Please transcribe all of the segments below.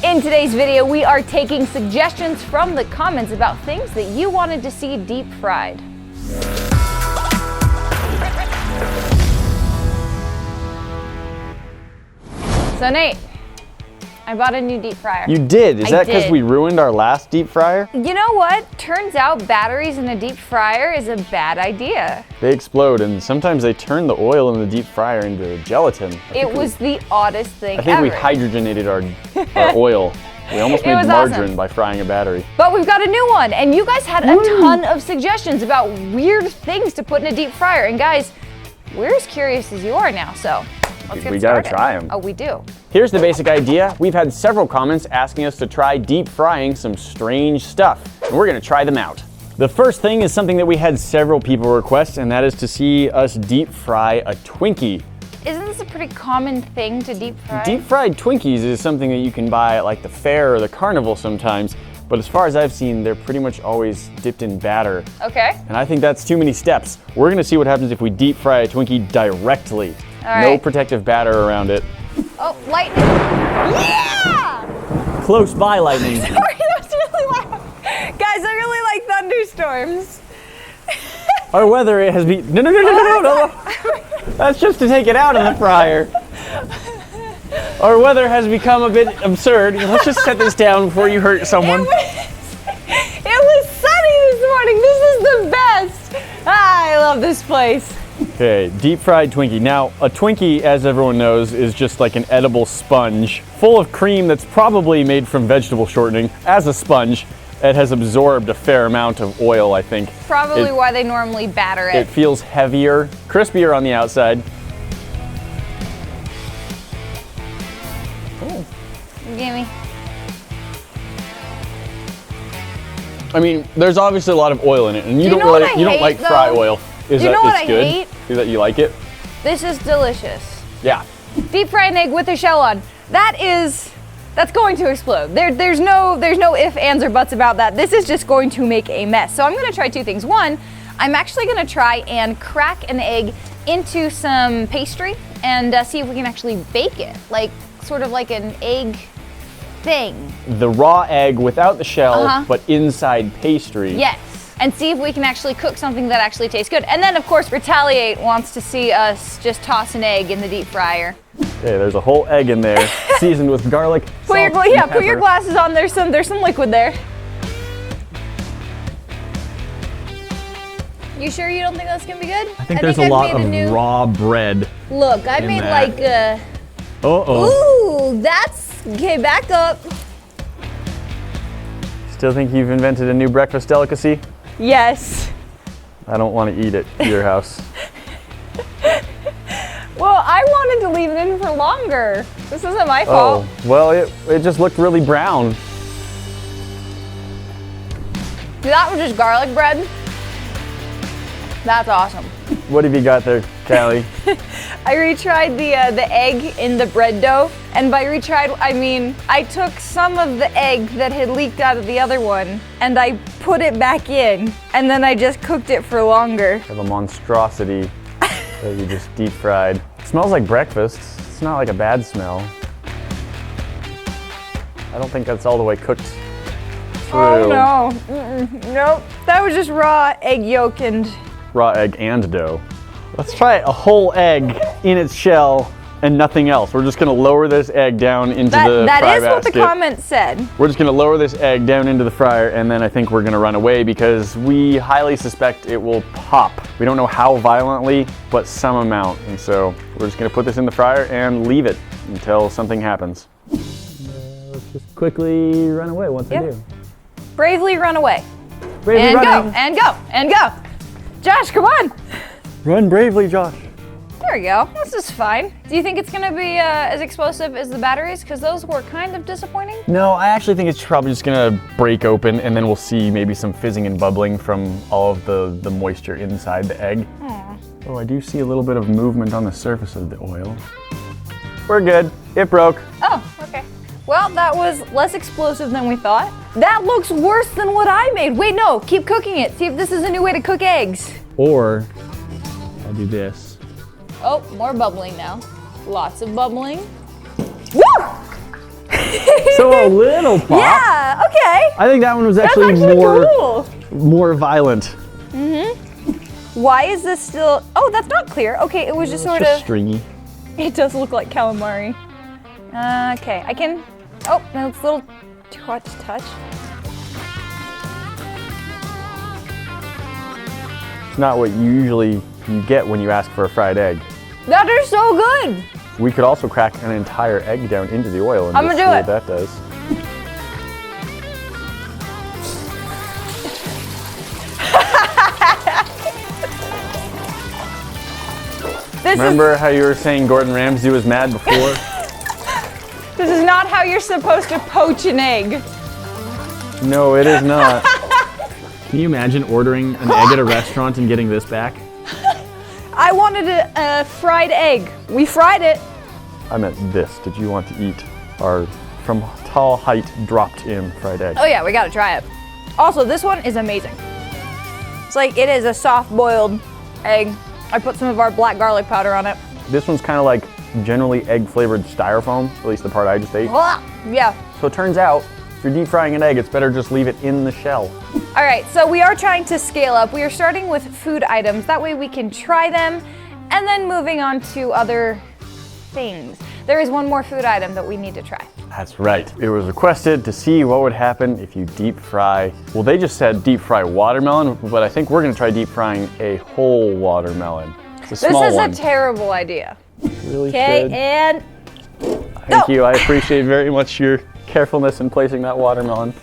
In today's video, we are taking suggestions from the comments about things that you wanted to see deep fried. So Nate, I bought a new deep fryer. You did? Is that because we ruined our last deep fryer? You know what? Turns out batteries in a deep fryer is a bad idea. They explode, and sometimes they turn the oil in the deep fryer into gelatin. It was the oddest thing ever. I think we hydrogenated our oil. We almost made margarine by frying a battery. But we've got a new one, and you guys had a ton of suggestions about weird things to put in a deep fryer. And guys, we're as curious as you are now, so let's get started. We gotta try them. Oh, we do. Here's the basic idea. We've had several comments asking us to try deep frying some strange stuff, and we're gonna try them out. The first thing is something that we had several people request, and that is to see us deep fry a Twinkie. Isn't this a pretty common thing to deep fry? Deep fried Twinkies is something that you can buy at like the fair or the carnival sometimes, but as far as I've seen, they're pretty much always dipped in batter. Okay. And I think that's too many steps. We're gonna see what happens if we deep fry a Twinkie directly. All right. No protective batter around it. Oh, lightning. Yeah! Close by lightning. Sorry, that was really loud. Guys, I really like thunderstorms. Our weather has been, no. That's just to take it out of the fryer. Our weather has become a bit absurd. Let's just set this down before you hurt someone. It was sunny this morning. This is the best. I love this place. Okay, deep fried Twinkie. Now, a Twinkie, as everyone knows, is just like an edible sponge full of cream that's probably made from vegetable shortening. As a sponge, it has absorbed a fair amount of oil, I think. Probably why they normally batter it. It feels heavier, crispier on the outside. Ooh. Gimme. I mean, there's obviously a lot of oil in it, and you don't like fry oil. Is that it's good? Is that you like it? This is delicious. Yeah. Deep fried an egg with a shell on. That's going to explode. There's no ifs, ands, or buts about that. This is just going to make a mess. So I'm gonna try two things. One, I'm actually gonna try and crack an egg into some pastry and see if we can actually bake it, like sort of like an egg thing. The raw egg without the shell, but inside pastry. Yes. And see if we can actually cook something that actually tastes good. And then, of course, Retaliate wants to see us just toss an egg in the deep fryer. Okay, there's a whole egg in there, seasoned with garlic, put your glasses on. There's some liquid there. You sure you don't think that's gonna be good? I think there's a lot of raw bread. Look, I made like a. Ooh, that's okay. Back up. Still think you've invented a new breakfast delicacy? Yes. I don't want to eat it at your house. Well, I wanted to leave it in for longer. This isn't my fault. Oh, well, it just looked really brown. That was just garlic bread. That's awesome. What have you got there, Callie? I retried the egg in the bread dough, and by retried, I mean I took some of the egg that had leaked out of the other one, and I put it back in, and then I just cooked it for longer. You have a monstrosity that you just deep fried. It smells like breakfast. It's not like a bad smell. I don't think that's all the way cooked through. Oh no, nope. That was just raw egg yolk and... Raw egg and dough. Let's try a whole egg in its shell and nothing else. We're just gonna lower this egg down into the fry basket. That is what the comments said. We're just gonna lower this egg down into the fryer, and then I think we're gonna run away because we highly suspect it will pop. We don't know how violently, but some amount. And so we're just gonna put this in the fryer and leave it until something happens. Let's just quickly run away once I do. Bravely run away. Bravely running. And go. Josh, come on. Run bravely, Josh. There we go. This is fine. Do you think it's going to be as explosive as the batteries? Because those were kind of disappointing. No, I actually think it's probably just going to break open, and then we'll see maybe some fizzing and bubbling from all of the moisture inside the egg. Oh, I do see a little bit of movement on the surface of the oil. We're good. It broke. Oh, okay. Well, that was less explosive than we thought. That looks worse than what I made. Wait, no, keep cooking it. See if this is a new way to cook eggs. Or I'll do this. Oh, more bubbling now. Lots of bubbling. Woo! So a little pop. Yeah, okay. I think that one was That's actually, cool. more violent. Why is this still, oh, that's not clear. Okay, it was just sort Just of, stringy. it does look like calamari. Okay, I can, oh, that's a little touch. It's not what you get when you ask for a fried egg. That is so good. We could also crack an entire egg down into the oil and I'm just gonna see do what it. that does. Remember how you were saying Gordon Ramsay was mad before? This is not how you're supposed to poach an egg. No, it is not. Can you imagine ordering an egg at a restaurant and getting this back? I wanted a fried egg. We fried it. I meant this. Did you want to eat our from tall height dropped in fried egg? Oh yeah, we gotta try it. Also, this one is amazing. It's like, it is a soft boiled egg. I put some of our black garlic powder on it. This one's kind of like generally egg flavored styrofoam, at least the part I just ate. Yeah. So it turns out, if you're deep frying an egg, it's better just leave it in the shell. All right, so we are trying to scale up. We are starting with food items. That way we can try them and then moving on to other things. There is one more food item that we need to try. That's right. It was requested to see what would happen if you deep fry. Well, they just said deep fry watermelon, but I think we're gonna try deep frying a whole watermelon. It's a small one. This is a terrible idea. Really Okay, should. and Thank you. I appreciate very much your carefulness in placing that watermelon.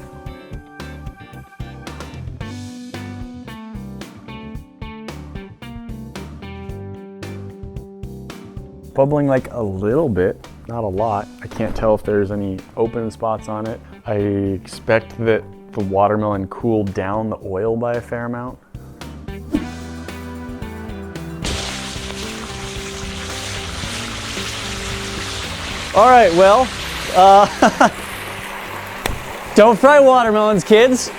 Bubbling like a little bit, not a lot. I can't tell if there's any open spots on it. I expect that the watermelon cooled down the oil by a fair amount. All right, well, don't fry watermelons, kids.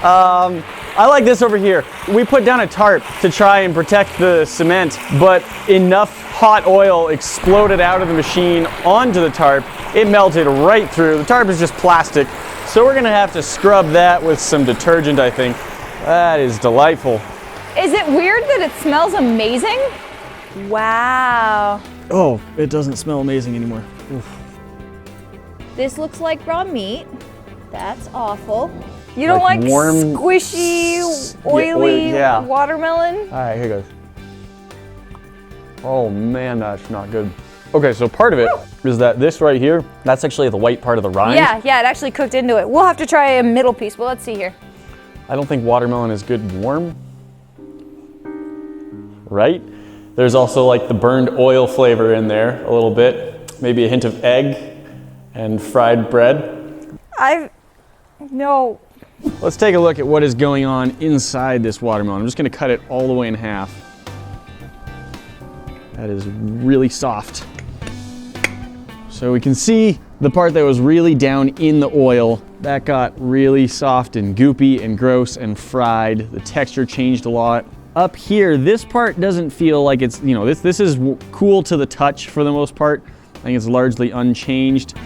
I like this over here. We put down a tarp to try and protect the cement, but enough hot oil exploded out of the machine onto the tarp. It melted right through. The tarp is just plastic, so we're gonna have to scrub that with some detergent, I think. That is delightful. is it weird that it smells amazing? Wow. Oh, it doesn't smell amazing anymore. Oof. This looks like raw meat. That's awful. You don't Like like warm, squishy, oily yeah. watermelon? All right, here goes. Oh man, that's not good. Okay, so part of it is that this right here, that's actually the white part of the rind. Yeah, it actually cooked into it. We'll have to try a middle piece, but let's see here. I don't think watermelon is good warm. Right? There's also like the burned oil flavor in there a little bit. Maybe a hint of egg and fried bread. No. Let's take a look at what is going on inside this watermelon. I'm just gonna cut it all the way in half. That is really soft. So we can see the part that was really down in the oil, that got really soft and goopy and gross and fried. The texture changed a lot. Up here, this part doesn't feel like it's, you know, this is cool to the touch for the most part. I think it's largely unchanged.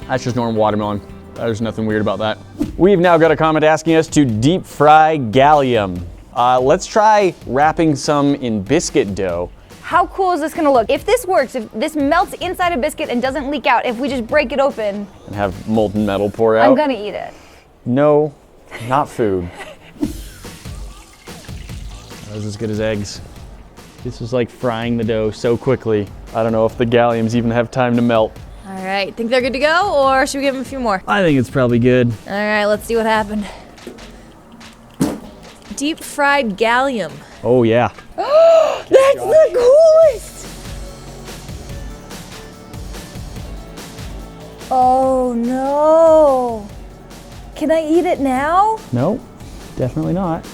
That's just normal watermelon. There's nothing weird about that. We've now got a comment asking us to deep fry gallium. Let's try wrapping some in biscuit dough. How cool is this gonna look? If this works, if this melts inside a biscuit and doesn't leak out, if we just break it open. And have molten metal pour out. I'm gonna eat it. No, not food. That was as good as eggs. This was like frying the dough so quickly. I don't know if the galliums even have time to melt. All right, think they're good to go, or should we give them a few more? I think it's probably good. All right, let's see what happened. Deep fried gallium. Oh yeah. That's the coolest! Oh no. Can I eat it now? No, definitely not.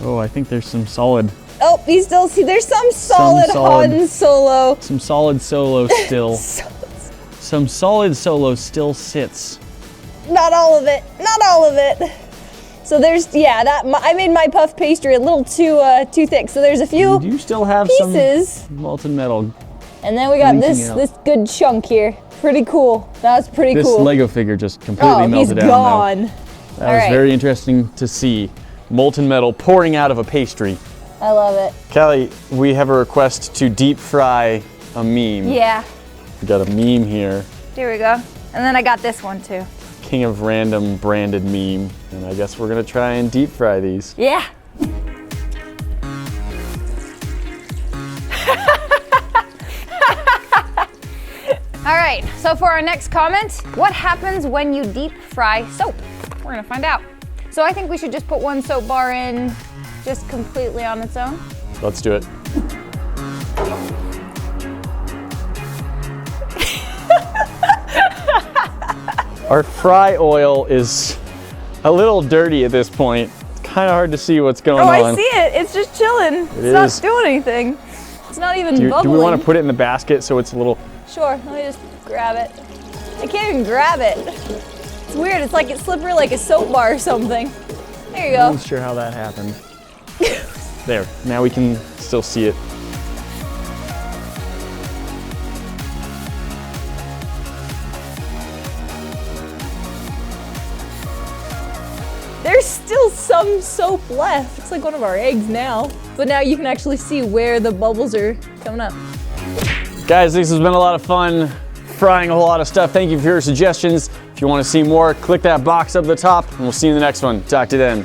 Oh, I think there's some solid. Oh, you still see there's some solid Han Solo. Some solid solo still. Some solid solo still sits. Not all of it. Not all of it. So there's, yeah, I made my puff pastry a little too thick. So there's a few You do still have pieces. some molten metal And then we got Leaking this out. this good chunk here. Pretty cool. That's pretty This cool. Lego figure just completely Oh, melted he's down. gone. That All was right. very interesting to see. Molten metal pouring out of a pastry. I love it. Callie, we have a request to deep fry a meme. Yeah. We got a meme here. Here we go. And then I got this one too. King of Random branded meme. And I guess we're gonna try and deep fry these. Yeah. All right, so for our next comment, what happens when you deep fry soap? We're gonna find out. So I think we should just put one soap bar in just completely on its own. Let's do it. Our fry oil is a little dirty at this point. It's kind of hard to see what's going Oh, on. I see it. It's just chilling. It's is. not doing anything. It's not even Do bubbling. we want to put it in the basket so it's a little... Sure, let me just grab it. I can't even grab it. It's weird. It's like it's slippery like a soap bar or something. There you I'm go. not sure how that happened. There, now we can still see it. There's still some soap left. It's like one of our eggs now. But now you can actually see where the bubbles are coming up. Guys, this has been a lot of fun frying a whole lot of stuff. Thank you for your suggestions. If you want to see more, click that box up at the top and we'll see you in the next one. Talk to you then.